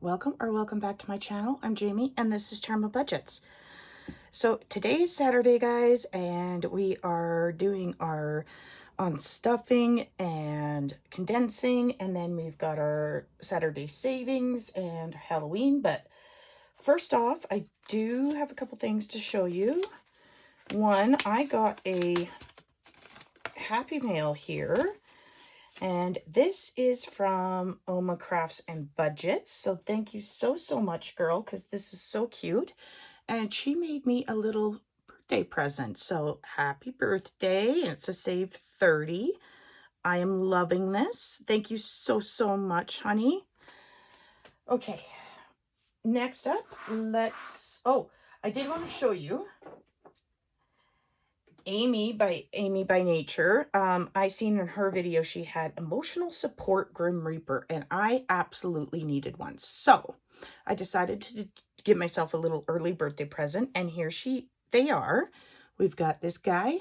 welcome back to my channel. I'm Jamie and this is Charmabudgets. So today is Saturday, guys, and we are doing our unstuffing and condensing, and then we've got our Saturday savings and Halloween. But first off, I do have a couple things to show you. One, I got a Happy Mail here. And this is from Oma Crafts and Budgets. So thank you so much, girl, because this is so cute. And she made me a little birthday present. So happy birthday. And it's a save 30. I am loving this. Thank you so much, honey. Okay. Next up, I did want to show you Amy by Nature. I seen in her video she had emotional support Grim Reaper, and I absolutely needed one. So I decided to give myself a little early birthday present, and here they are. We've got this guy,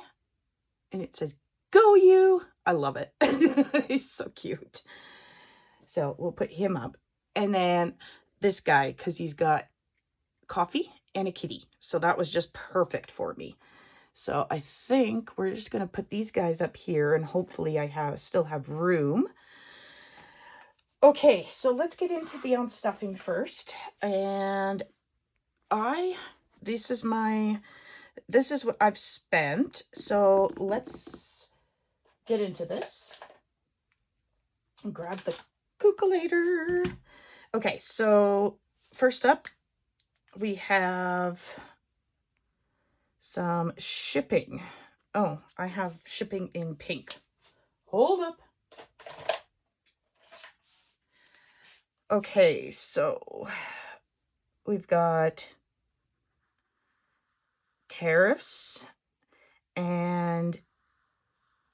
and it says, "Go you!" I love it. He's so cute. So we'll put him up. And then this guy, because he's got coffee and a kitty. So that was just perfect for me. So I think we're just going to put these guys up here, and hopefully I still have room. Okay, so let's get into the unstuffing first. And this is what I've spent. So let's get into this. Grab the calculator. Okay, so first up, we have some shipping. Oh, I have shipping in pink. Hold up. Okay, so we've got tariffs and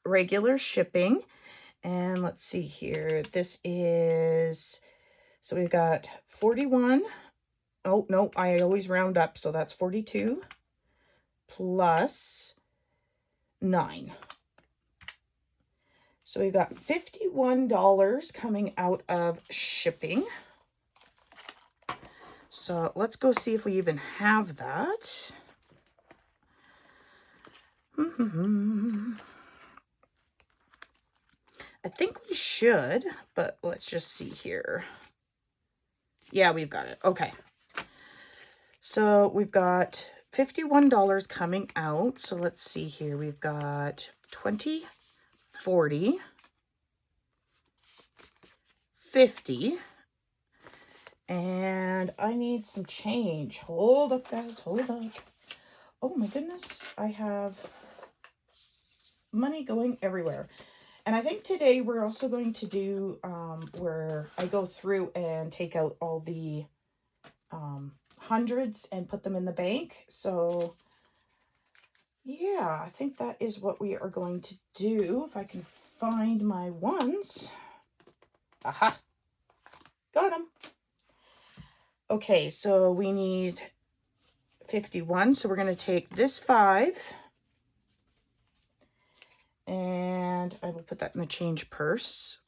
regular shipping. And let's see here. So we've got 41. Oh, no, I always round up. So that's 42 plus 9. So we've got $51 coming out of shipping. So let's go see if we even have that. I think we should, but let's just see here. Yeah, we've got it. Okay. So we've got $51 coming out. So let's see here. We've got 20, 40, 50, and I need some change. Hold up, guys. Hold up. Oh my goodness. I have money going everywhere. And I think today we're also going to do where I go through and take out all the hundreds and put them in the bank. So yeah, I think that is what we are going to do. If I can find my ones. Aha, got them. Okay, so we need 51. So we're going to take this 5 and I will put that in the change purse.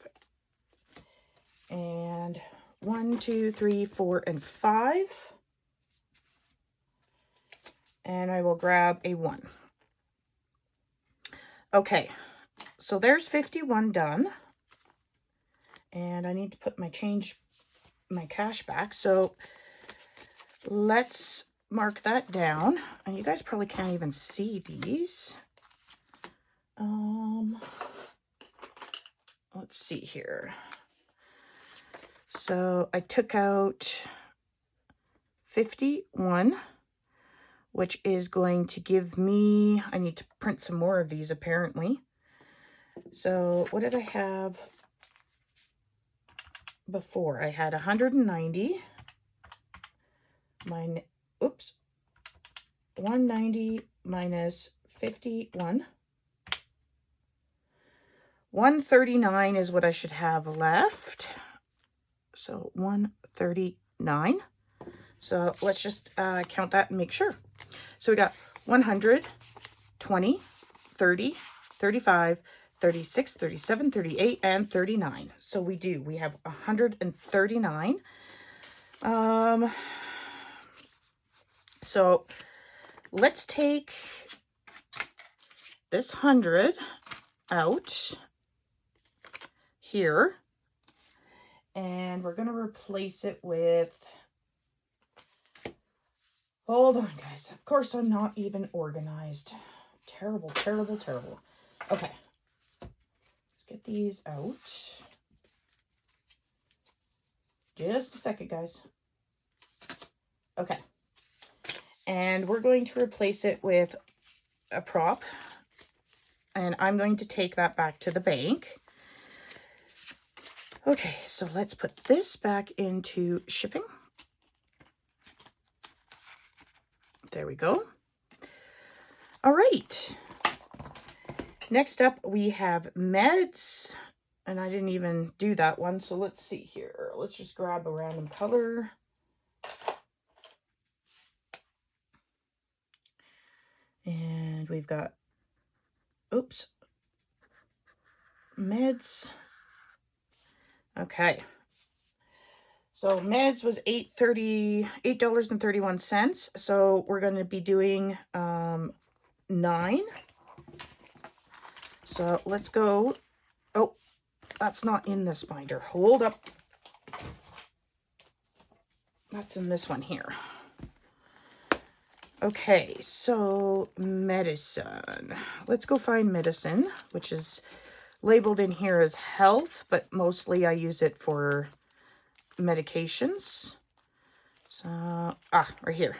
And 1, 2, 3, 4, and 5. And I will grab a 1. Okay, so there's 51 done. And I need to put my cash back. So let's mark that down. And you guys probably can't even see these. Let's see here. So I took out 51, which is going to give me, I need to print some more of these apparently. So what did I have before? I had 190. 190 minus 51. 139 is what I should have left. So 139. So let's just count that and make sure. So we got 100, 20, 30, 35, 36, 37, 38, and 39. So we have 139. So let's take this 100 out here, and we're going to replace it with, hold on guys, of course I'm not even organized. Terrible, terrible, terrible. Okay, let's get these out. Just a second, guys. Okay, and we're going to replace it with a prop, and I'm going to take that back to the bank. Okay, so let's put this back into shipping. There we go. All right. Next up, we have meds, and I didn't even do that one, so let's see here. Let's just grab a random color. And we've got, oops, meds. Okay. So meds was $8.31. So we're going to be doing 9. So let's go. Oh, that's not in this binder. Hold up. That's in this one here. Okay, so medicine. Let's go find medicine, which is labeled in here as health, but mostly I use it for medications. So, right here.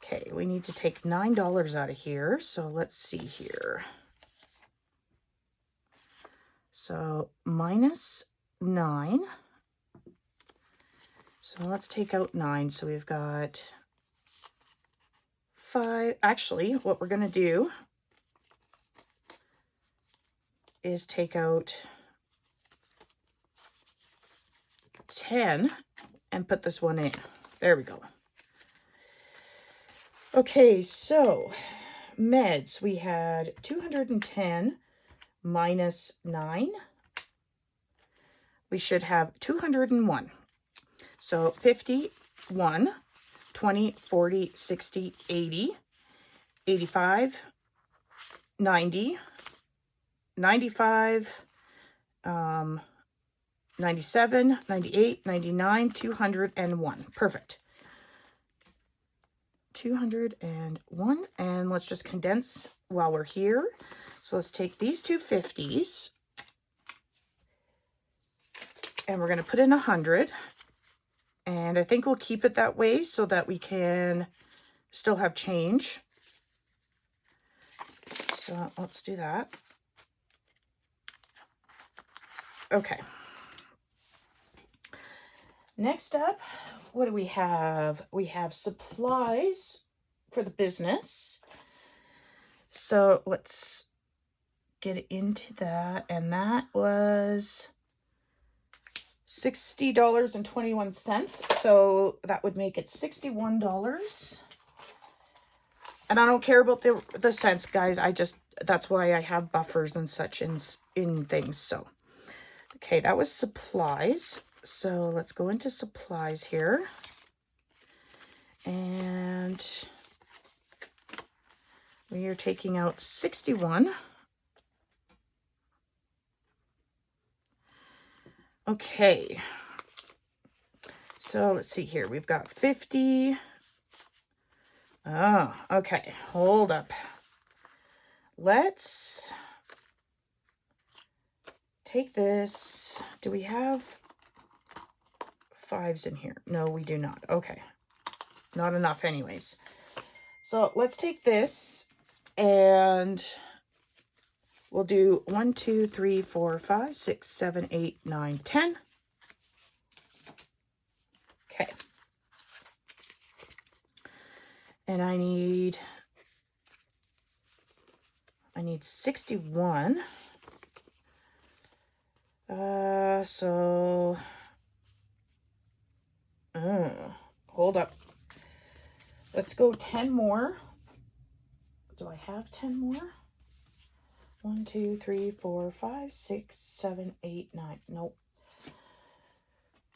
Okay, we need to take $9 out of here. So let's see here. So minus 9. So let's take out 9. So we've got 5. Actually, what we're going to do is take out 10 and put this one in. There we go. Okay, so meds, we had 210 minus 9. We should have 201. So 51, 20, 40, 60, 80, 85, 90, 95, 97, 98, 99, 201. Perfect. 201. And let's just condense while we're here. So let's take these two 50s and we're going to put in 100. And I think we'll keep it that way so that we can still have change. So let's do that. Okay. Next up, what do we have? We have supplies for the business. So let's get into that. And that was $60.21. So that would make it $61. And I don't care about the cents, guys. That's why I have buffers and such in things. So, okay, that was supplies. So let's go into supplies here. And we are taking out 61. Okay. So let's see here. We've got 50. Oh, okay. Hold up. Let's take this. Do we have 5s in here? No, we do not. Okay. Not enough anyways. So let's take this and we'll do 1, 2, 3, 4, 5, 6, 7, 8, 9, 10. Okay. And I need 61. Hold up. Let's go 10 more. Do I have 10 more? 1, 2, 3, 4, 5, 6, 7, 8, 9. Nope.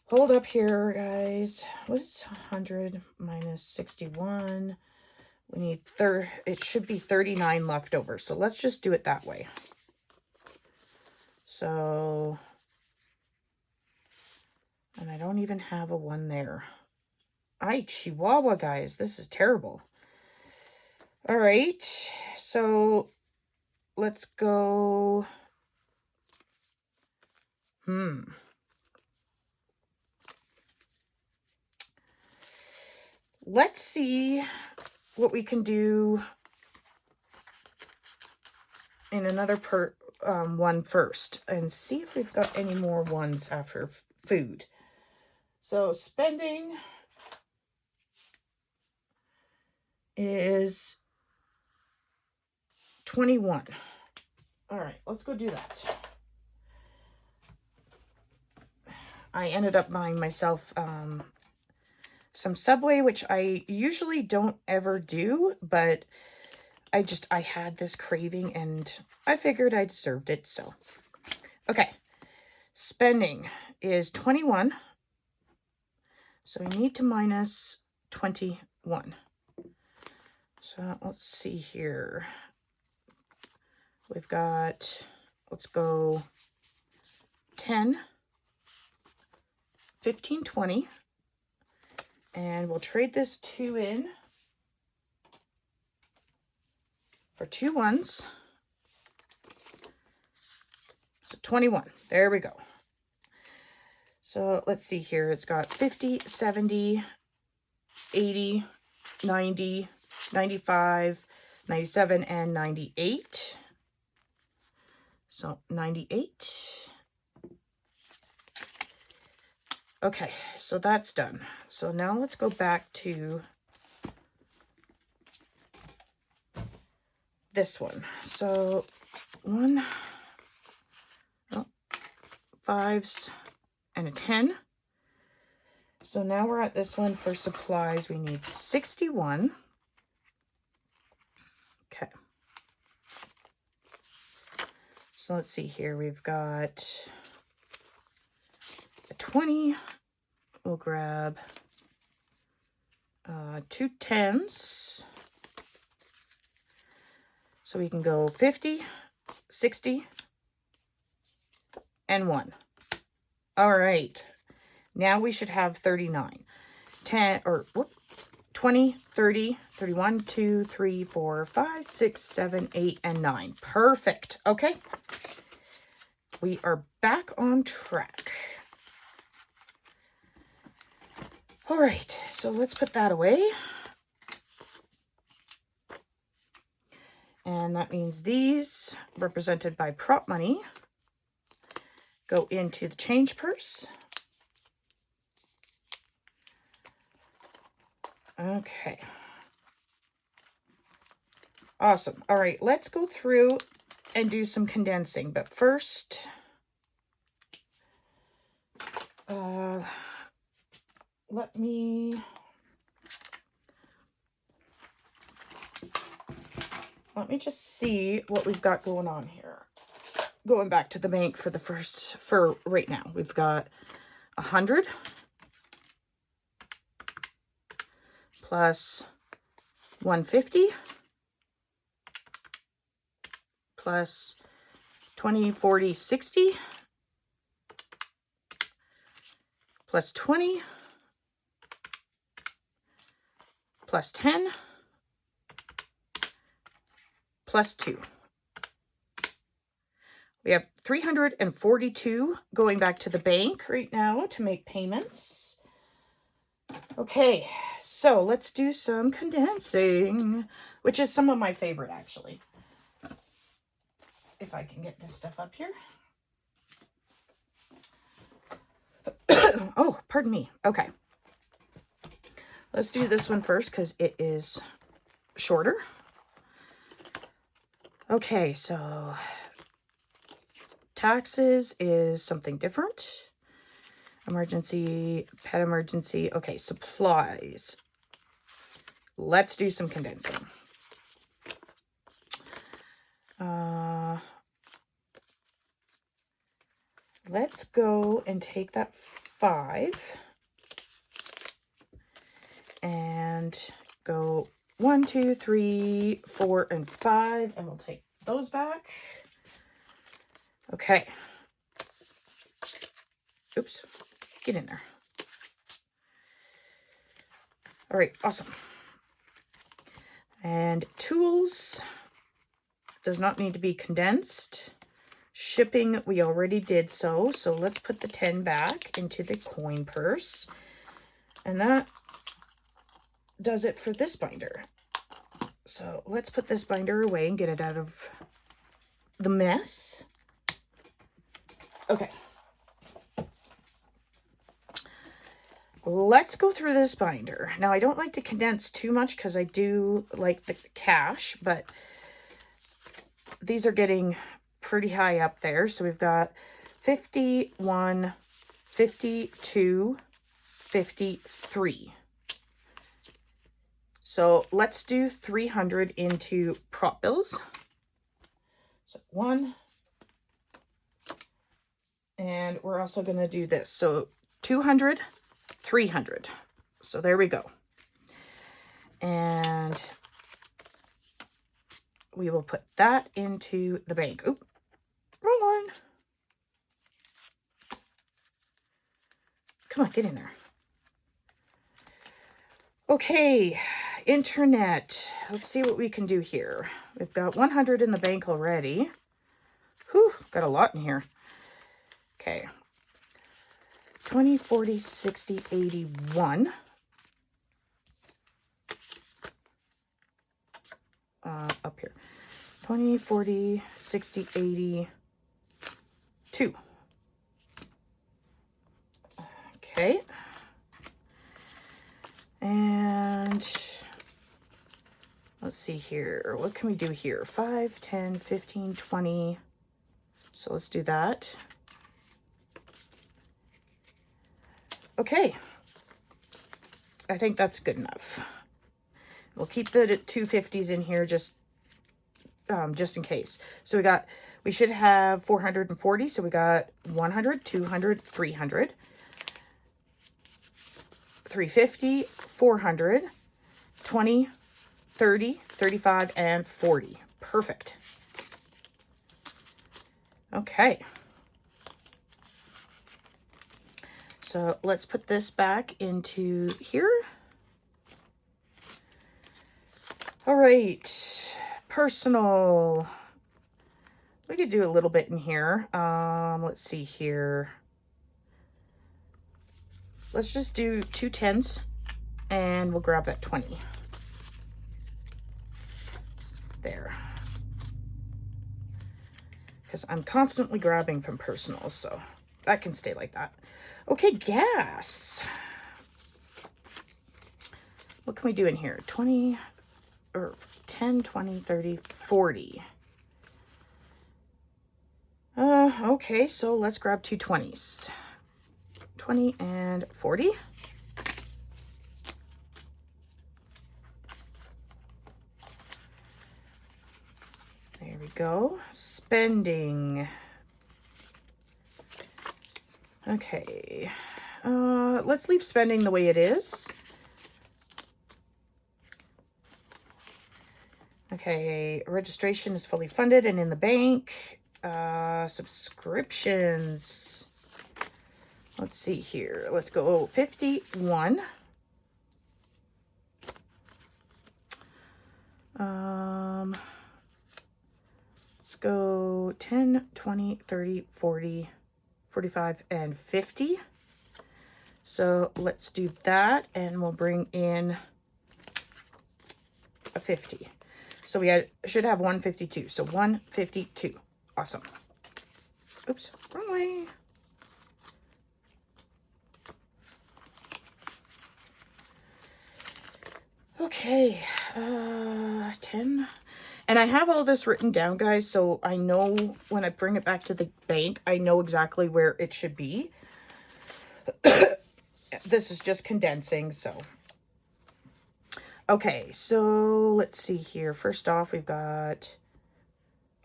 Hold up here, guys. What is 100 minus 61? We need it should be 39 left over. So let's just do it that way. So, and I don't even have a 1 there. Ay, Chihuahua, guys. This is terrible. All right. So let's go. Let's see what we can do in another one first and see if we've got any more ones after food. So spending is 21. All right, let's go do that. I ended up buying myself some Subway, which I usually don't ever do, but I had this craving and I figured I deserved it. So, okay. Spending is 21. So we need to minus 21. So let's see here. We've got, let's go 10, 15, 20. And we'll trade this 2 in for 2 ones. So 21. There we go. So let's see here. It's got 50, 70, 80, 90, 95, 97, and 98. So 98. Okay, so that's done. So now let's go back to this one. So 1, 5s, and a 10. So now we're at this one for supplies. We need 61. Okay. So let's see here. We've got a 20. We'll grab 2 10s. So we can go 50, 60, and 1. All right. Now we should have 39. 10 or whoop, 20, 30, 31, 2, 3, 4, 5, 6, 7, 8, and 9. Perfect. Okay. We are back on track. All right, so let's put that away. And that means these, represented by prop money, go into the change purse. Okay. Awesome. All right, let's go through and do some condensing. But first, let me just see what we've got going on here. Going back to the bank for the for right now. We've got 100 plus 150 plus 20, 40, 60 plus 20 plus 10 plus 2. We have 342 going back to the bank right now to make payments. Okay, so let's do some condensing, which is some of my favorite, actually. If I can get this stuff up here. Oh, pardon me. Okay. Let's do this one first because it is shorter. Okay, so taxes is something different. Emergency, pet emergency. Okay, supplies. Let's do some condensing. Let's go and take that 5 and go 1, 2, 3, 4, and 5, and we'll take those back. Okay. Oops, get in there. All right, awesome. And tools does not need to be condensed. Shipping, we already did so let's put the 10 back into the coin purse. And that does it for this binder. So let's put this binder away and get it out of the mess. Okay. Let's go through this binder. Now, I don't like to condense too much because I do like the cash, but these are getting pretty high up there. So we've got 51, 52, 53. So let's do 300 into prop bills. So 1. And we're also going to do this. So 200, 300. So there we go. And we will put that into the bank. Oop, wrong one. Come on, get in there. Okay, internet. Let's see what we can do here. We've got 100 in the bank already. Whew, got a lot in here. Okay. 20, 40, 60, 81. Up here. 20, 40, 60, 82. Okay. And let's see here. What can we do here? 5, 10, 15, 20. So let's do that. Okay. I think that's good enough. We'll keep the 250s in here just in case. So we should have 440. So we got 100, 200, 300, 350, 400, 20, 30, 35, and 40. Perfect. Okay. So let's put this back into here. All right, personal. We could do a little bit in here. Let's see here. Let's just do 2 10s and we'll grab that 20. There. Because I'm constantly grabbing from personal, so that can stay like that. Okay, gas. What can we do in here? 20 or 10, 20, 30, 40. Okay, so let's grab 2 20s. 20 and 40. There we go. Spending. Okay. Let's leave spending the way it is. Okay, registration is fully funded and in the bank. Subscriptions. Let's see here. Let's go 51. Let's go 10, 20, 30, 40, 45, and 50. So let's do that and we'll bring in a 50. So we should have 152. So 152. Awesome. Oops, wrong way. Okay, 10. And I have all this written down, guys, so I know when I bring it back to the bank, I know exactly where it should be. This is just condensing, so. Okay, so let's see here. First off, we've got,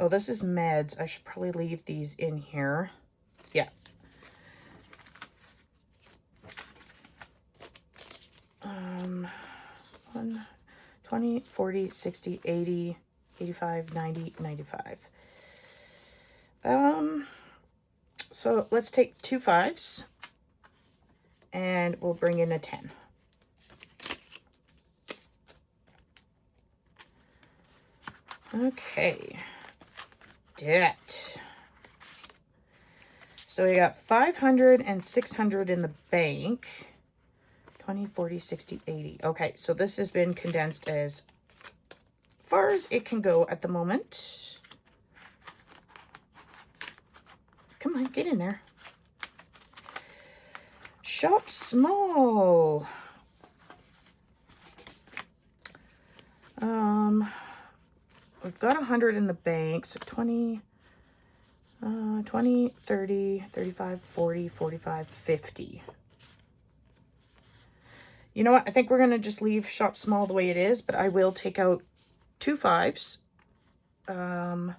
oh, this is meds. I should probably leave these in here. Yeah. 20, 40, 60, 80, 85, 90, 95. So let's take 2 5s and we'll bring in a 10. Okay, debt. So we got 500 and 600 in the bank. 20, 40, 60, 80. Okay, so this has been condensed as far as it can go at the moment. Come on, get in there. Shop small. We've got 100 in the bank, so 20, 20, 30, 35, 40, 45, 50. You know what? I think we're going to just leave shop small the way it is, but I will take out 2 5s and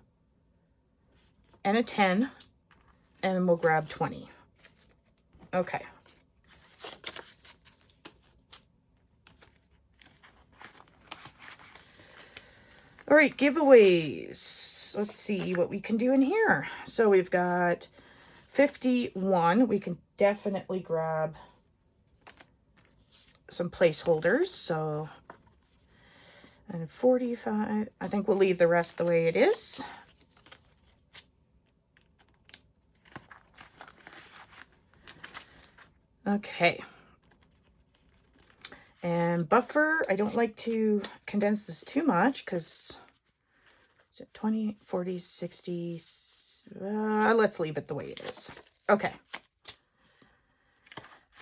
a 10, and we'll grab 20. Okay. All right, giveaways. Let's see what we can do in here. So we've got 51. We can definitely grab some placeholders. So, and 45. I think we'll leave the rest the way it is. Okay. And buffer, I don't like to condense this too much because it's 20, 40, 60. Let's leave it the way it is. Okay.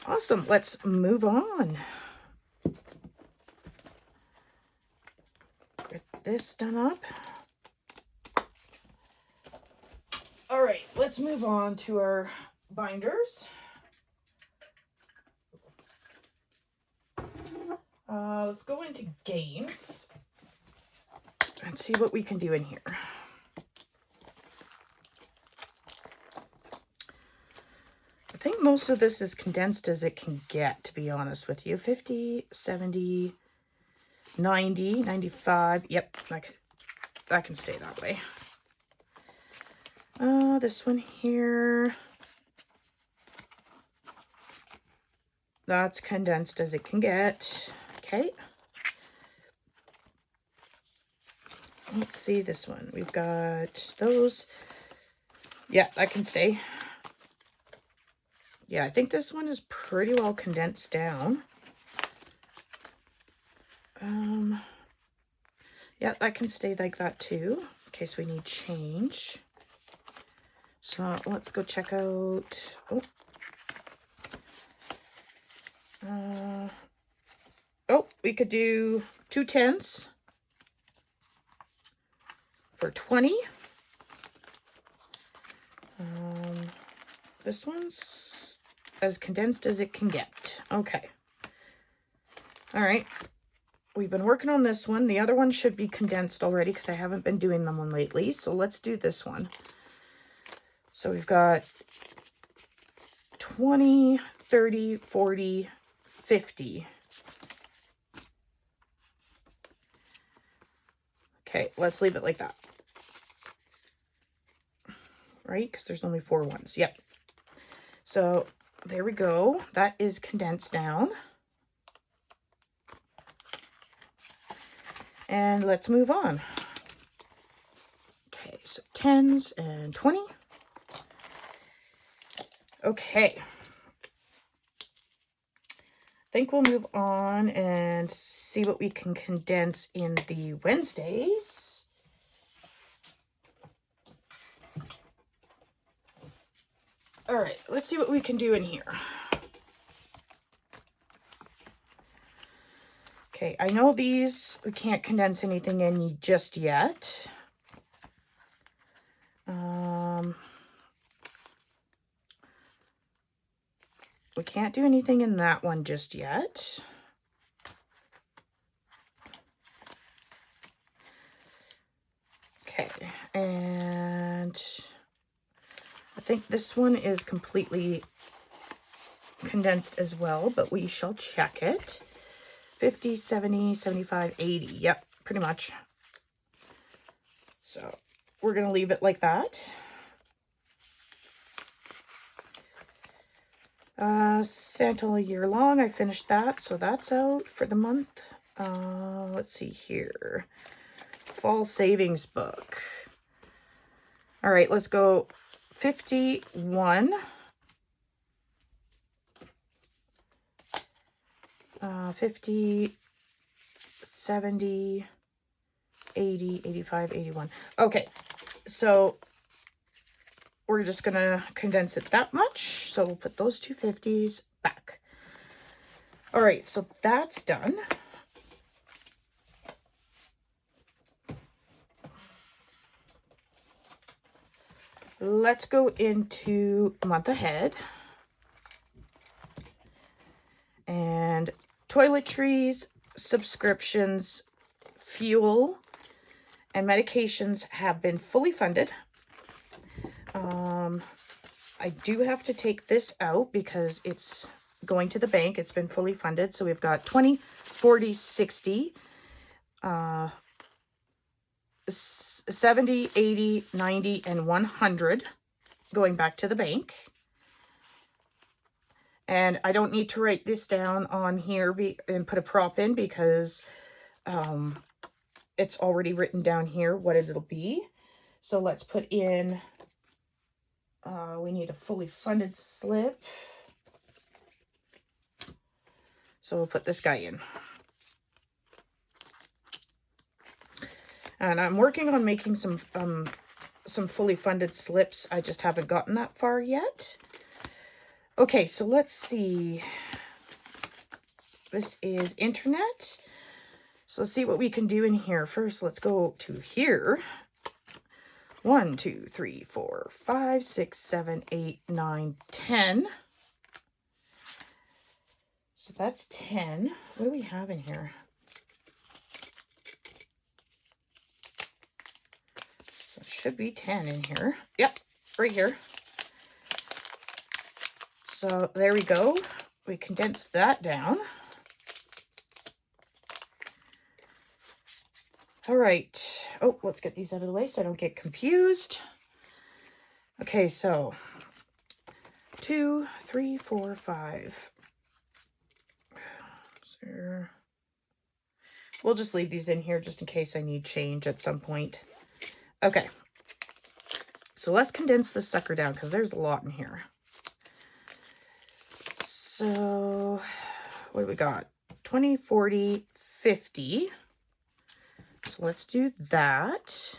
Awesome. Let's move on. Get this done up. All right, let's move on to our binders. Let's go into games and see what we can do in here. I think most of this is condensed as it can get, to be honest with you. 50, 70, 90, 95. Yep, that can stay that way. This one here. That's condensed as it can get. Okay. Let's see this one. We've got those. Yeah, that can stay. Yeah, I think this one is pretty well condensed down. Yeah, that can stay like that too, in case we need change. So let's go check out. We could do 2 10s for 20. This one's as condensed as it can get. Okay. All right. We've been working on this one. The other one should be condensed already because I haven't been doing them one lately. So let's do this one. So we've got 20, 30, 40, 50. Okay, let's leave it like that. Right? Because there's only 4 ones. Yep. So there we go. That is condensed down. And let's move on. Okay, so 10s and 20. Okay. I think we'll move on and see what we can condense in the Wednesdays. All right, let's see what we can do in here. Okay, I know these, we can't condense anything in just yet. We can't do anything in that one just yet. Okay, and I think this one is completely condensed as well, but we shall check it. 50, 70, 75, 80. Yep, pretty much. So we're going to leave it like that. Santa all year long. I finished that, so that's out for the month. Let's see here. Fall savings book. All right, let's go 51. 50, 70, 80, 85, 81. Okay, so we're just going to condense it that much. So we'll put those two 50s back. All right, so that's done. Let's go into month ahead. And toiletries, subscriptions, fuel, and medications have been fully funded. I do have to take this out because it's going to the bank. It's been fully funded. So we've got 20, 40, 60, 70, 80, 90, and 100 going back to the bank. And I don't need to write this down on here and put a prop in because it's already written down here what it'll be. So let's put in, we need a fully funded slip. So we'll put this guy in. And I'm working on making some fully funded slips. I just haven't gotten that far yet. Okay, so let's see. This is internet. So let's see what we can do in here. First, let's go to here. 1, 2, 3, 4, 5, 6, 7, 8, 9, 10. So that's 10. What do we have in here? So it should be 10 in here. Yep, right here. So there we go. We condensed that down. All right. Oh, let's get these out of the way so I don't get confused. Okay, so 2, 3, 4, 5. So we'll just leave these in here just in case I need change at some point. Okay. So let's condense this sucker down because there's a lot in here. So what do we got? 20, 40, 50. So let's do that.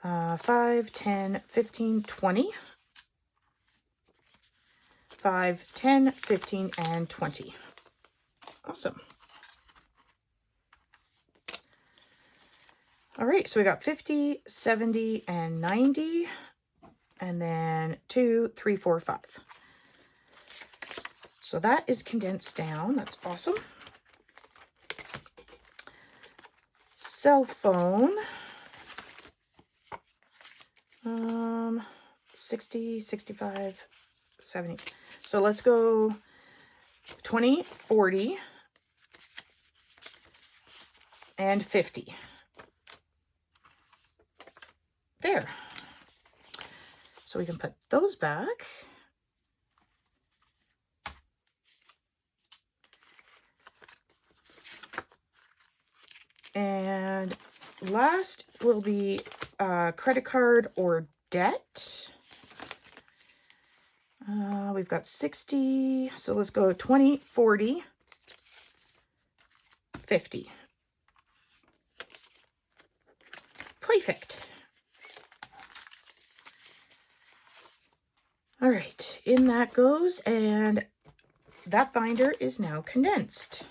5, 10, 15, 20. 5, 10, 15, and 20. Awesome. All right, so we got 50, 70, and 90. And then 2, 3, 4, 5. So that is condensed down. That's awesome. Cell phone. 60, 65, 70. So let's go 20, 40, and 50. There. So we can put those back. And last will be credit card or debt. We've got 60. So let's go 20, 40, 50. Perfect. All right, in that goes, and that binder is now condensed.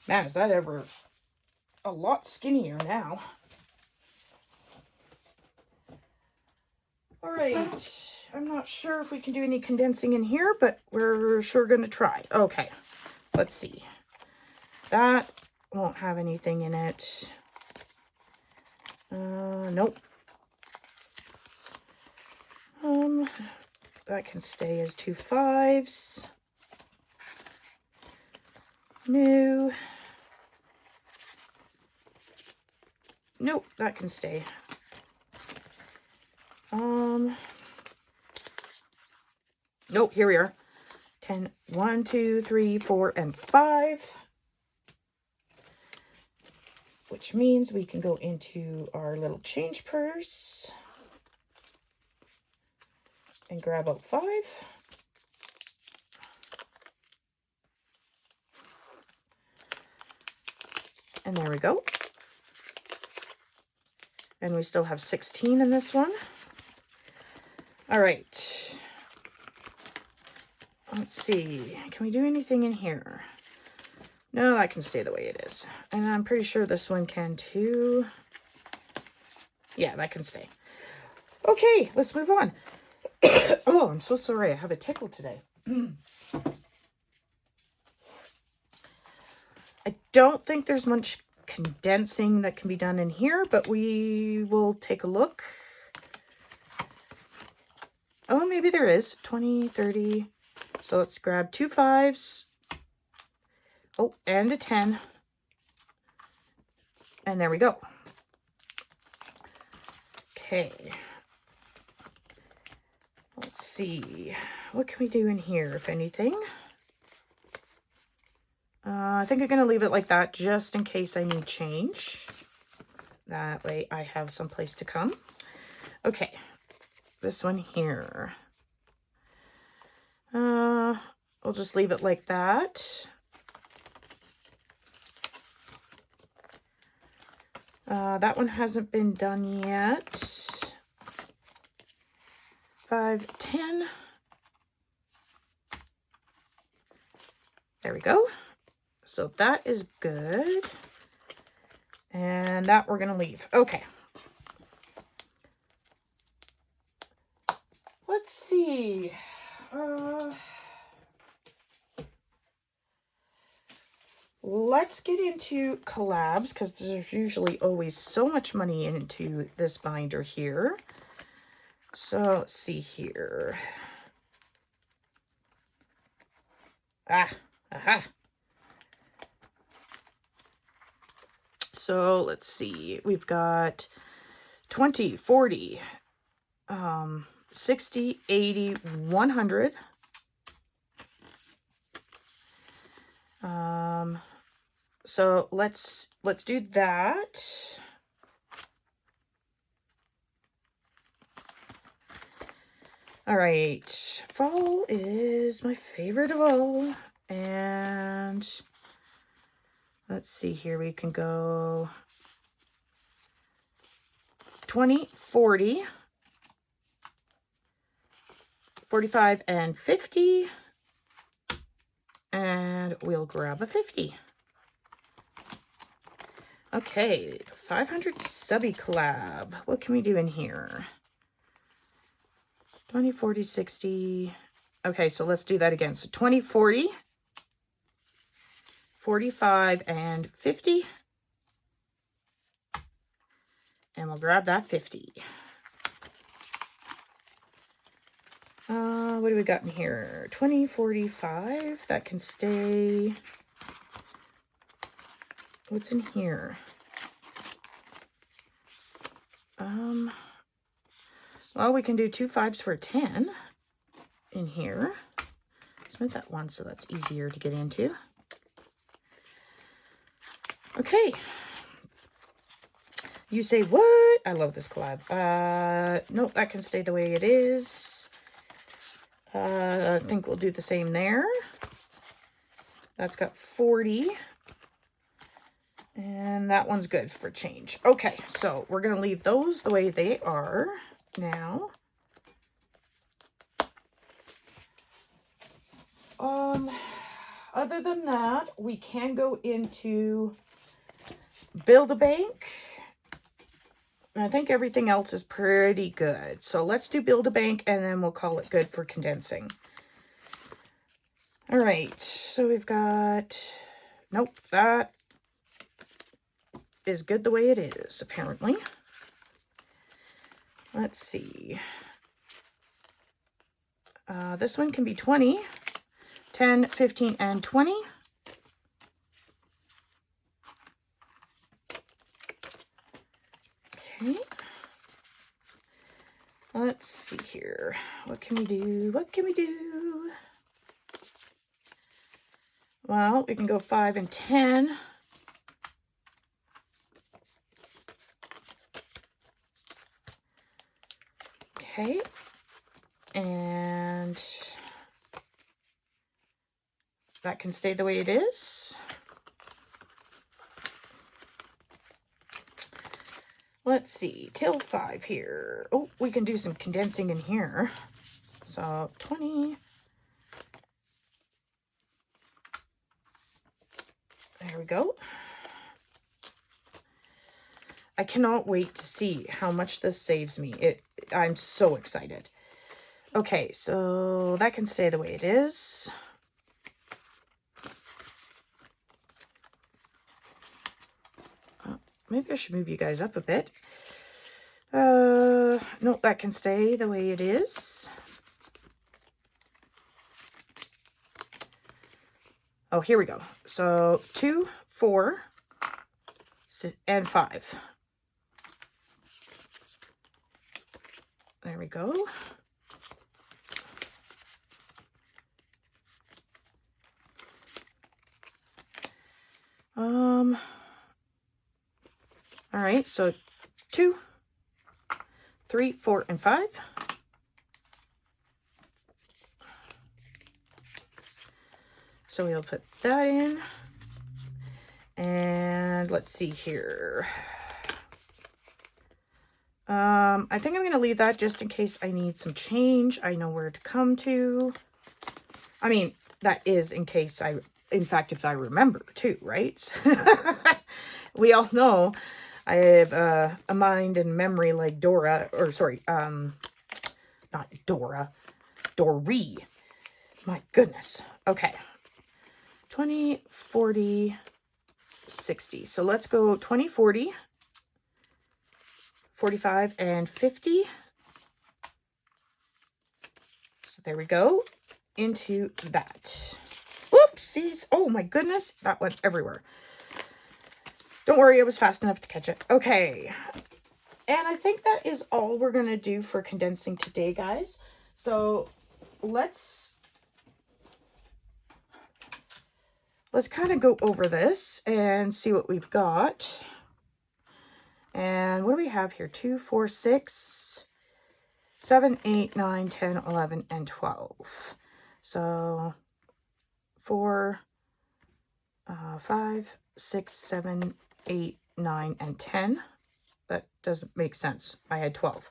Man, is that ever a lot skinnier now. All right, I'm not sure if we can do any condensing in here, but we're sure going to try. Okay, let's see. That won't have anything in it. Nope. That can stay as 2 5s. No. Nope, that can stay. Nope, here we are. 10, 1, 2, 3, 4, and 5. Which means we can go into our little change purse and grab out 5. And there we go. And we still have 16 in this one. All right. Let's see. Can we do anything in here? No, that can stay the way it is. And I'm pretty sure this one can too. Yeah, that can stay. Okay, let's move on. Oh, I'm so sorry. I have a tickle today. I don't think there's much condensing that can be done in here, but we will take a look. Oh, maybe there is. 20, 30. So let's grab 2 5s. Oh, and a 10. And there we go. Okay. Let's see. What can we do in here, if anything? I think I'm going to leave it like that just in case I need change. That way I have some place to come. Okay. This one here. I'll just leave it like that. That one hasn't been done yet. 5, 10. There we go. So that is good. And that we're going to leave. Okay. Let's see. Let's get into collabs because there's usually always so much money into this binder here. So let's see here. Aha. So let's see. We've got 20, 40, 60, 80, 100. So let's do that. All right. Fall is my favorite of all. And let's see here. We can go 20, 40, 45, and 50. And we'll grab a 50. Okay, 500 subby collab. What can we do in here? 20, 40, 60. Okay, so let's do that again. So 20, 40, 45, and 50. And we'll grab that 50. What do we got in here? 20, 45. That can stay. What's in here? Well, we can do 2 5s for 10 in here. Let's move that one so that's easier to get into. Okay. You say, what? I love this collab. Nope, that can stay the way it is. I think we'll do the same there. That's got 40. And that one's good for change. Okay, so we're going to leave those the way they are now. Other than that, we can go into Build-A-Bank. I think everything else is pretty good. So let's do Build-A-Bank and then we'll call it good for condensing. All right, so we've got, nope, that is good the way it is, apparently. Let's see. This one can be 20, 10, 15, and 20. Okay. Let's see here. What can we do? What can we do? Well, we can go 5 and 10. Okay. And that can stay the way it is. Let's see, till 5 here. Oh, we can do some condensing in here. So 20. There we go. I cannot wait to see how much this saves me. I'm so excited. Okay, so that can stay the way it is. Maybe I should move you guys up a bit. No, that can stay the way it is. Oh, here we go. So 2, 4, and 5. There we go. All right, so 2, 3, 4, and 5. So we'll put that in. And let's see here. I think I'm going to leave that just in case I need some change. I know where to come to. I mean, that is in case in fact, if I remember too, right? We all know I have a mind and memory like Dora, or sorry, not Dora, Dory. My goodness. Okay. 20, 40, 60. So let's go 20, 40, 45, and 50. So there we go. Into that. Oopsies. Oh my goodness. That went everywhere. Don't worry, I was fast enough to catch it. Okay. And I think that is all we're going to do for condensing today, guys. So let's kind of go over this and see what we've got. And what do we have here? 2, 4, 6, 7, 8, 9, 10, 11, and 12. So 4, 5, 6, 7, 8, 9, and 10. That doesn't make sense. I had 12.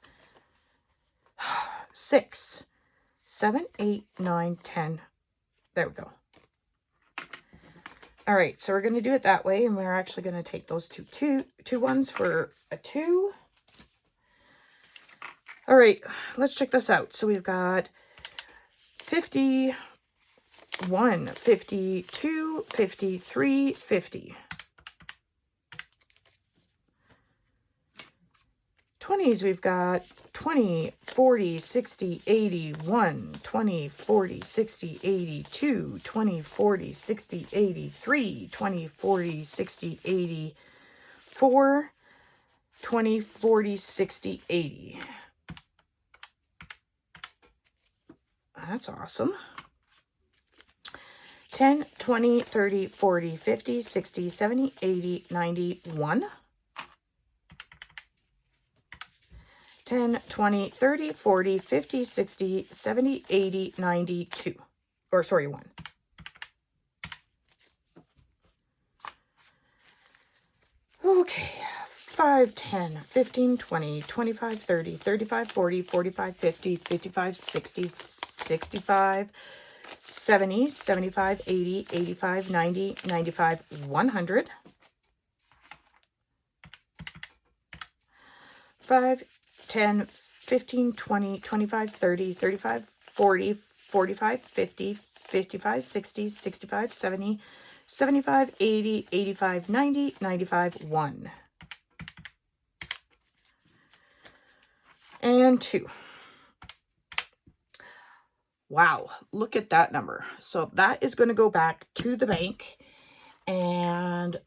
6, 7, 8, 9, 10. There we go. All right, so we're going to do it that way, and we're actually going to take those two ones for a 2. All right, let's check this out. So we've got 51, 52, 53, 50. 20s, we've got 20, 40, 60, 80, 1, 20, 40, 60, 82, 20, 40, 60, 83, 20, 40, 60, 84, 20, 40, 60, 80. That's awesome. 10, 20, 30, 40, 50, 60, 70, 80, 90, 1. 10, 20, 30, 40, 50, 60, 70, 80, 92. Or sorry, 1. Okay. 5, 10, 15, 20, 25, 30, 35, 40, 45, 50, 55, 60, 65, 70, 75, 80, 85, 90, 95, 100. 5, 10, 15, 20, 25, 30, 35, 40, 45, 50, 55, 60, 65, 70, 75, 80, 85, 90, 95, 1. And 2. Wow, look at that number. So that is going to go back to the bank, and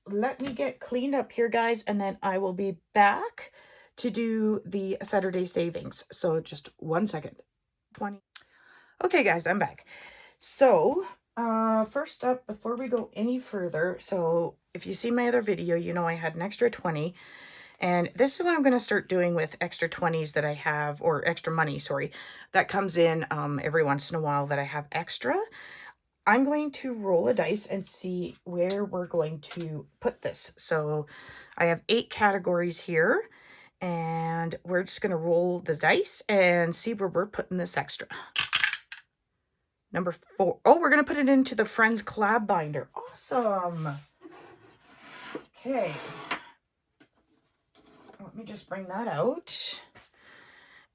let me get cleaned up here, guys, and then I will be back to do the Saturday savings. So just 1 second. 20. Okay, guys, I'm back. So, first up, before we go any further, so if you see my other video, you know I had an extra 20. And this is what I'm going to start doing with extra 20s that I have, or extra money, sorry, that comes in every once in a while that I have extra. I'm going to roll a dice and see where we're going to put this. So I have 8 categories here, and we're just going to roll the dice and see where we're putting this extra. Number 4. Oh, we're going to put it into the Friends collab binder. Awesome. Okay. Let me just bring that out.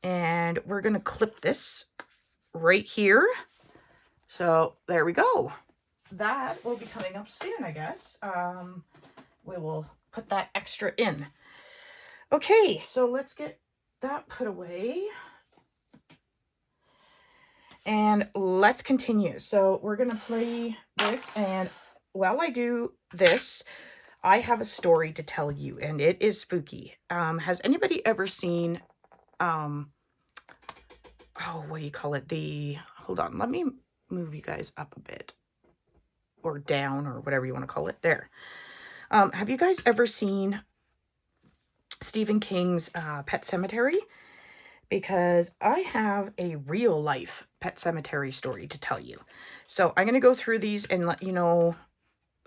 And we're going to clip this right here. So there we go. That will be coming up soon, I guess. We will put that extra in. Okay, so let's get that put away. And let's continue. So we're going to play this. And while I do this, I have a story to tell you, and it is spooky. Has anybody ever seen, oh, what do you call it? Hold on, let me move you guys up a bit, or down, or whatever you want to call it. There. Have you guys ever seen Stephen King's Pet Sematary? Because I have a real life Pet Sematary story to tell you. So I'm going to go through these and let you know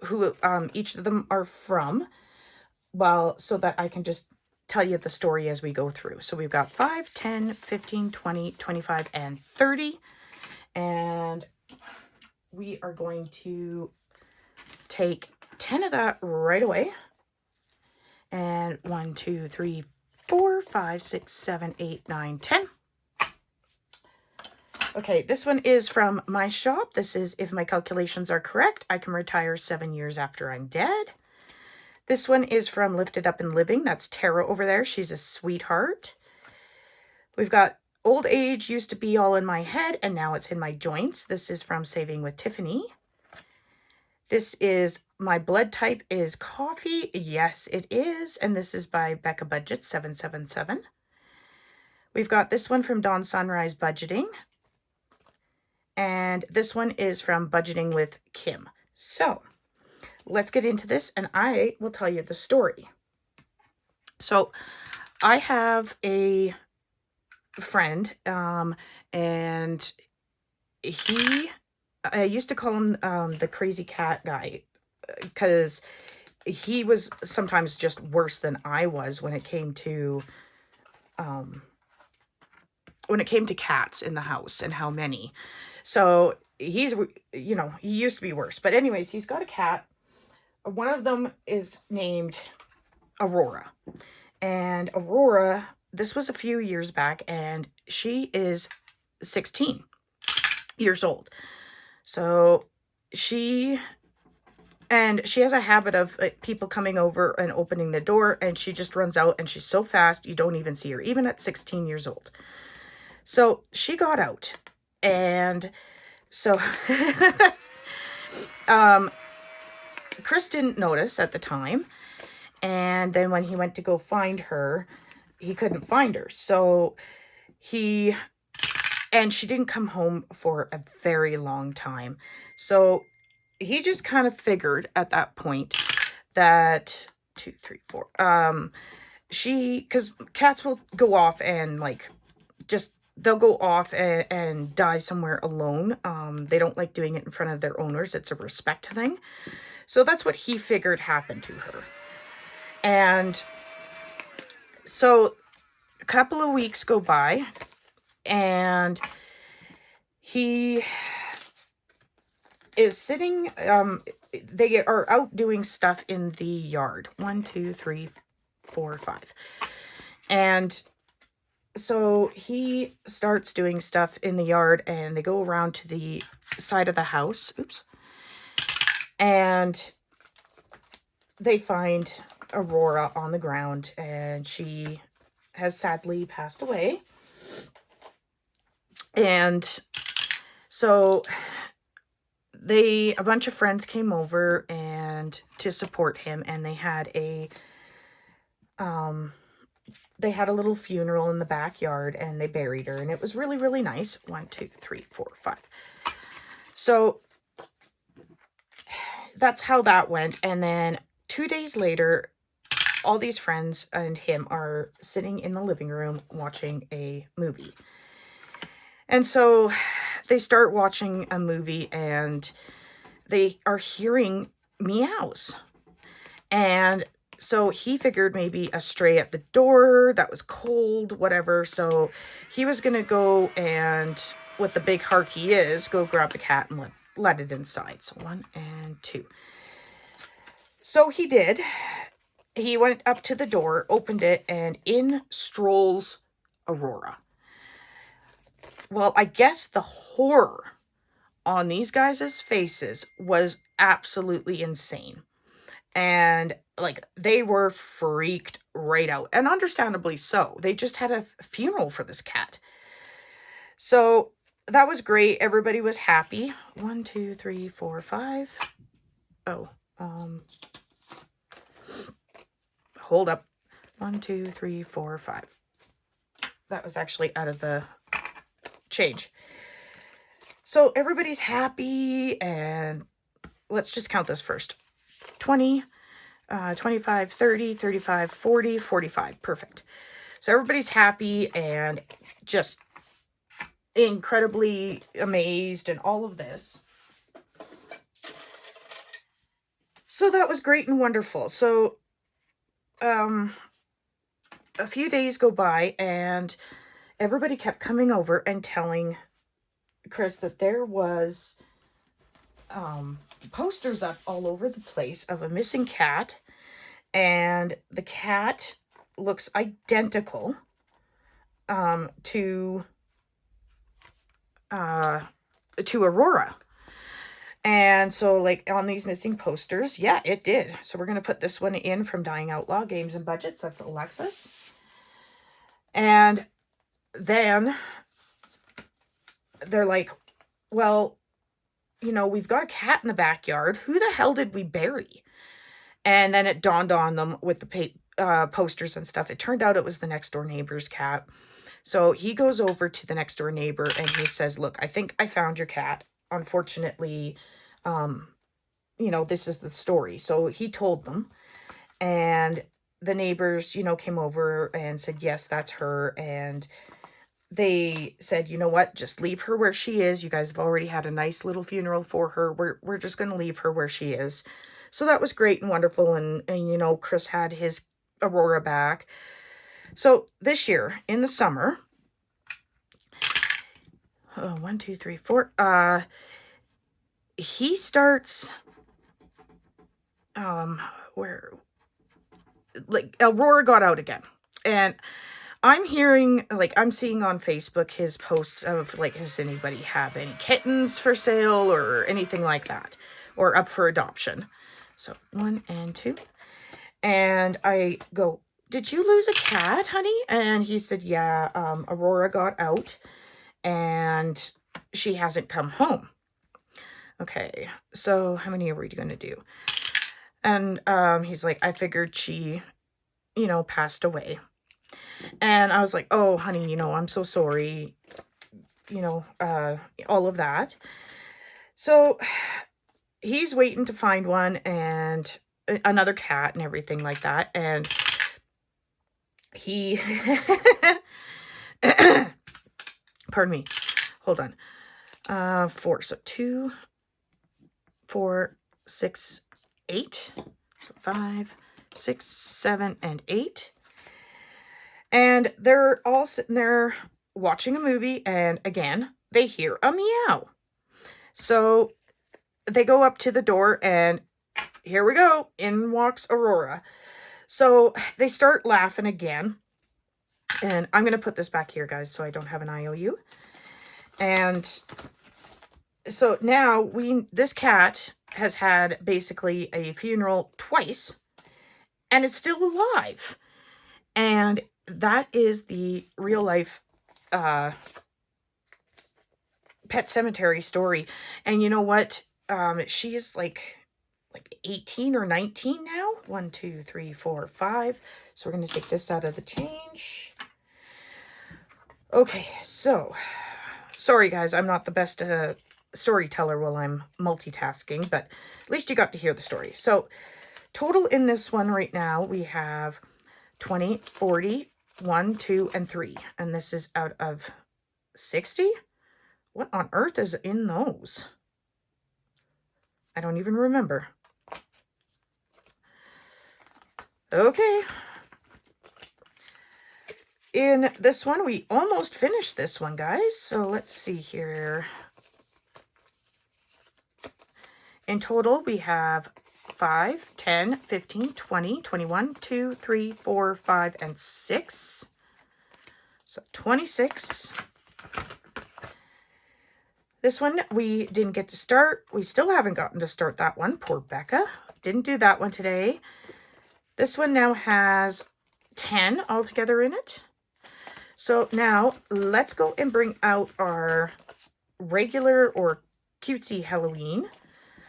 who each of them are from, well, so that I can just tell you the story as we go through. So we've got 5, 10, 15, 20, 25, and 30. And we are going to take 10 of that right away. And 1, 2, 3, 4, 5, 6, 7, 8, 9, 10. Okay, this one is from my shop. This is, if my calculations are correct, I can retire 7 years after I'm dead. This one is from Lifted Up and Living. That's Tara over there. She's a sweetheart. We've got Old Age Used to Be All in My Head, and Now It's in My Joints. This is from Saving with Tiffany. This is My Blood Type is Coffee. Yes, it is. And this is by Becca Budget 777. We've got this one from Dawn Sunrise Budgeting. And this one is from Budgeting with Kim. So let's get into this, and I will tell you the story. So I have a friend, and I used to call him the crazy cat guy, because he was sometimes just worse than I was when it came to cats in the house and how many. So he's, you know, he used to be worse. But anyways, he's got a cat. One of them is named Aurora. And Aurora, this was a few years back, and she is 16 years old. So she has a habit of people coming over and opening the door, and she just runs out, and she's so fast you don't even see her, even at 16 years old. So she got out, and so Chris didn't notice at the time, and then when he went to go find her, he couldn't find her. So she didn't come home for a very long time. So he just kind of figured at that point that 2, 3, 4, because cats will go off and they'll go off and die somewhere alone. They don't like doing it in front of their owners. It's a respect thing. So that's what he figured happened to her. And so a couple of weeks go by, and he is sitting, they are out doing stuff in the yard. 1, 2, 3, 4, 5. And so he starts doing stuff in the yard, and they go around to the side of the house. Oops. And they find Aurora on the ground, and she has sadly passed away. And so a bunch of friends came over, and and to support him. And they had a little funeral in the backyard, and they buried her, and it was really, really nice. 1, 2, 3, 4, 5. So that's how that went. And then 2 days later, all these friends and him are sitting in the living room watching a movie. And so they start watching a movie, and they are hearing meows. And so he figured maybe a stray at the door that was cold, whatever. So he was going to go and, with the big heart he is, go grab the cat and let it inside. So 1 and 2. So he did. He went up to the door, opened it, and in strolls Aurora. Well, I guess the horror on these guys' faces was absolutely insane. And like, they were freaked right out, and understandably so. They just had a funeral for this cat. So that was great. Everybody was happy. 1, 2, 3, 4, 5. Oh, hold up. 1, 2, 3, 4, 5. That was actually out of the change. So everybody's happy, and let's just count this first. 20, 25, 30, 35, 40, 45. Perfect. So everybody's happy and just incredibly amazed and all of this. So that was great and wonderful. So a few days go by, and everybody kept coming over and telling Chris that there was posters up all over the place of a missing cat, and the cat looks identical to Aurora. And so, like, on these missing posters, yeah, it did. So we're going to put this one in from Dying Outlaw Games and Budgets. That's Alexis. And then they're like, well, you know, we've got a cat in the backyard. Who the hell did we bury? And then it dawned on them with the posters and stuff. It turned out it was the next door neighbor's cat. So he goes over to the next door neighbor and he says, look, I think I found your cat. Unfortunately, you know, this is the story. So he told them, and the neighbors, you know, came over and said, yes, that's her. And they said, you know what, just leave her where she is. You guys have already had a nice little funeral for her. We're just going to leave her where she is. So that was great and wonderful. And, you know, Chris had his Aurora back. So this year in the summer, 1, 2, 3, 4, he starts, Aurora got out again. And I'm hearing, like, I'm seeing on Facebook his posts of, like, does anybody have any kittens for sale or anything like that, or up for adoption? So 1 and 2. And I go, did you lose a cat, honey? And he said, yeah, Aurora got out and she hasn't come home. Okay, so how many are we going to do? And he's like, I figured she, you know, passed away. And I was like, oh, honey, you know, I'm so sorry, you know, all of that. So he's waiting to find one, and another cat and everything like that. And he, pardon me, hold on. 4, so 2, 4, 6, 8, so 5, 6, 7, and 8. And they're all sitting there watching a movie, and again, they hear a meow. So they go up to the door, and here we go. In walks Aurora. So they start laughing again. And I'm going to put this back here, guys, so I don't have an IOU. And so now this cat has had basically a funeral twice, and it's still alive. And that is the real life Pet Cemetery story. And you know what? She is like like 18 or 19 now. 1, 2, 3, 4, 5. So we're going to take this out of the change. Okay, so sorry guys, I'm not the best storyteller while I'm multitasking, but at least you got to hear the story. So total in this one right now, we have 20, 40, 1, 2, and 3. And this is out of 60? What on earth is in those? I don't even remember. Okay. In this one, we almost finished this one, guys. So let's see here. In total, we have 5, 10, 15, 20, 21, 2, 3, 4, 5, and 6. So 26. This one we didn't get to start. We still haven't gotten to start that one. Poor Becca. Didn't do that one today. This one now has 10 altogether in it. So now let's go and bring out our regular or cutesy Halloween.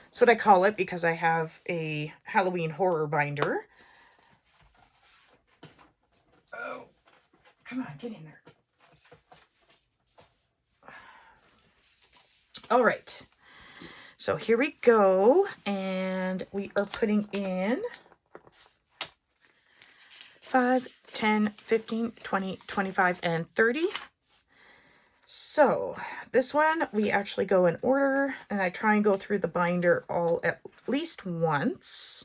That's what I call it because I have a Halloween horror binder. Oh, come on, get in there. All right. So here we go. And we are putting in 5, 10, 15, 20, 25, and 30. So this one, we actually go in order, and I try and go through the binder all at least once.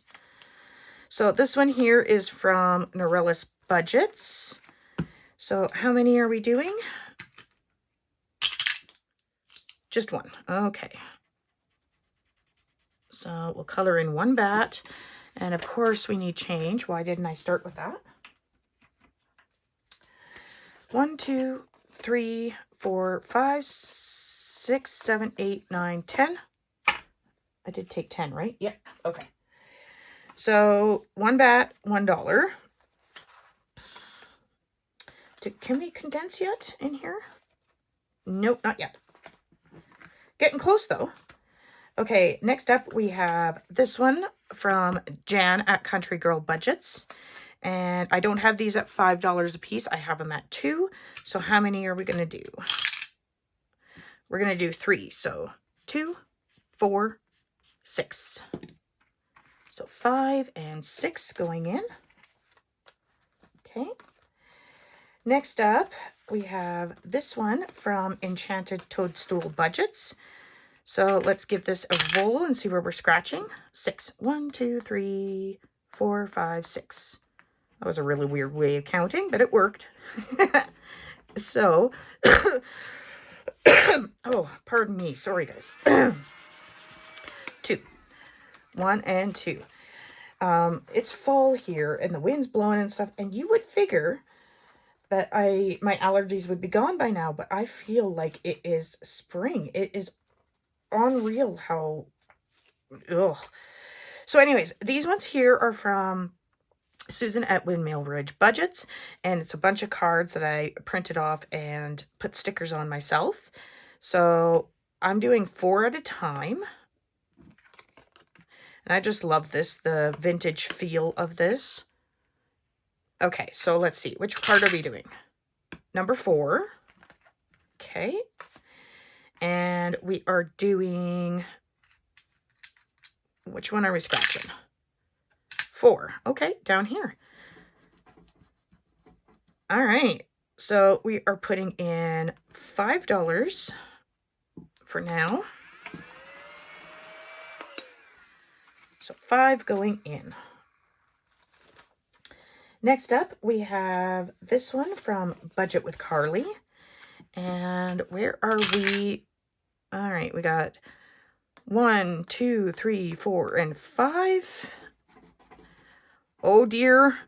So this one here is from Unstuffing. So how many are we doing? Just one. Okay. So we'll color in one bat. And of course we need change. Why didn't I start with that? 1, 2, 3, 4, 5, 6, 7, 8, 9, 10. I did take 10, right? Yep. Okay. So one bat, $1. Can we condense yet in here? Nope, not yet. Getting close though. Okay, next up we have this one from Jan at Country Girl Budgets. And I don't have these at $5 a piece. I have them at $2. So how many are we going to do? We're going to do 3. So 2, 4, 6. So 5 and 6 going in. Okay. Next up, we have this one from Enchanted Toadstool Budgets. So let's give this a roll and see where we're scratching. 6. 1, 2, 3, 4, 5, 6. That was a really weird way of counting, but it worked. So, oh, pardon me. Sorry, guys. 2. 1 and 2. It's fall here, and the wind's blowing and stuff, and you would figure that my allergies would be gone by now, but I feel like it is spring. It is unreal how... Ugh. So anyways, these ones here are from Susan at Windmill Ridge Budgets, and it's a bunch of cards that I printed off and put stickers on myself. So I'm doing 4 at a time, and I just love this, the vintage feel of this. Okay, so let's see, which card are we doing? Number 4. Okay, and we are doing, which one are we scratching? 4. Okay, down here. All right. So we are putting in $5 for now. So 5 going in. Next up, we have this one from Budget with Carly. And where are we? All right, we got 1, 2, 3, 4, and 5. Oh dear,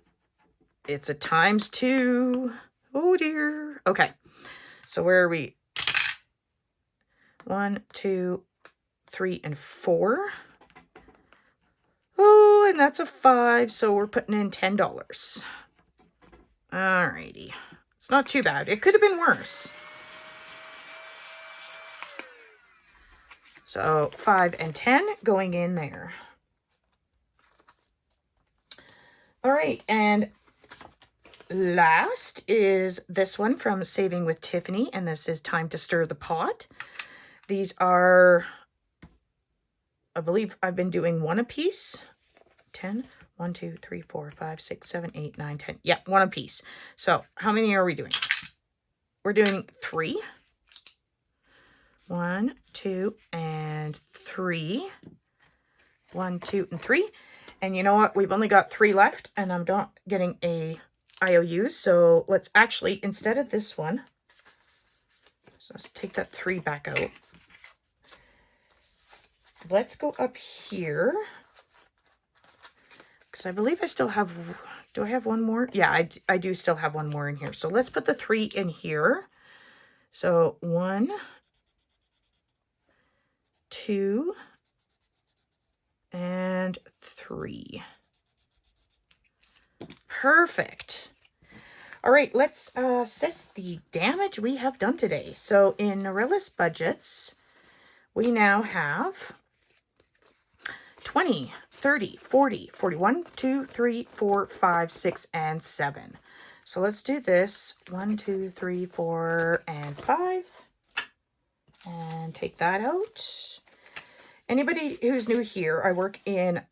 it's a ×2. Oh dear. Okay, so where are we? 1, 2, 3, and 4. Oh, and that's a 5, so we're putting in $10. Alrighty, it's not too bad. It could have been worse. So 5 and 10 going in there. All right, and last is this one from Saving with Tiffany, and this is Time to Stir the Pot. These are, I believe I've been doing one a piece. 10, 1, 2, 3, 4, 5, 6, 7, 8, 9, 10. Yeah, one a piece. So how many are we doing? We're doing 3. 1, 2, and 3. 1, 2, and 3. And you know what? We've only got 3 left, and I'm not getting a IOU. So let's actually, instead of this one, so let's take that 3 back out. Let's go up here, because I believe I still have, do I have one more? Yeah, I do still have one more in here. So let's put the 3 in here. So 1, 2, and 3. Perfect. All right, let's assess the damage we have done today. So in Norilla's budgets, we now have 20, 30, 40, 41, 2, 3, 4, 5, 6, and 7. So let's do this. 1, 2, 3, 4, and 5. And take that out. Anybody who's new here, I work in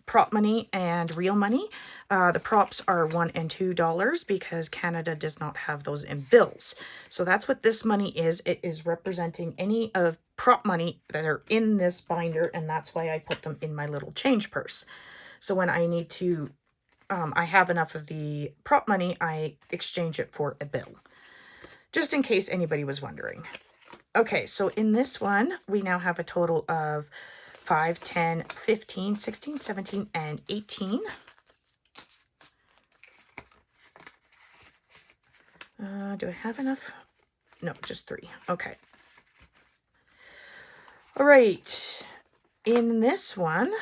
prop money and real money. The props are $1 and $2 because Canada does not have those in bills. So that's what this money is. It is representing any of prop money that are in this binder, and that's why I put them in my little change purse. So when I need to, I have enough of the prop money, I exchange it for a bill. Just in case anybody was wondering. Okay, so in this one, we now have a total of 5, 10, 15, 16, 17, and 18. Do I have enough? No, just 3. Okay. All right. In this one,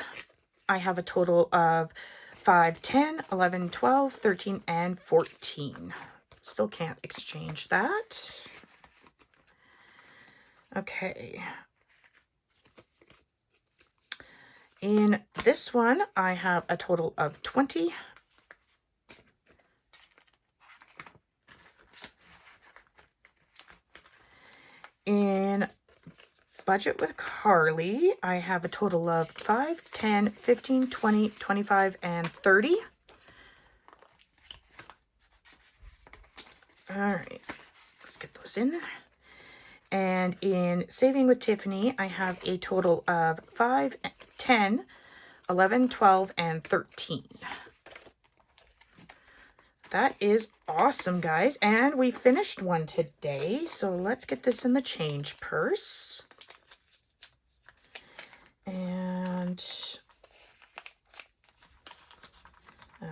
I have a total of 5, 10, 11, 12, 13, and 14. Still can't exchange that. Okay. In this one, I have a total of 20. In Budget with Carly, I have a total of 5, 10, 15, 20, 25, and 30. All right, let's get those in. And in Saving with Tiffany, I have a total of 5, 10, 11, 12, and 13. That is awesome, guys. And we finished one today. So let's get this in the change purse. And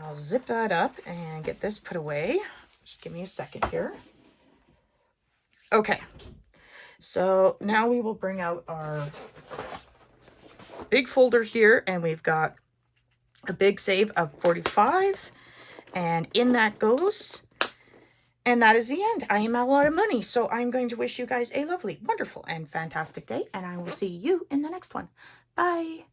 I'll zip that up and get this put away. Just give me a second here. Okay. So now we will bring out our big folder here, and we've got a big save of 45, and in that goes, and that is the end. I am out of money, so I'm going to wish you guys a lovely, wonderful, and fantastic day, and I will see you in the next one. Bye.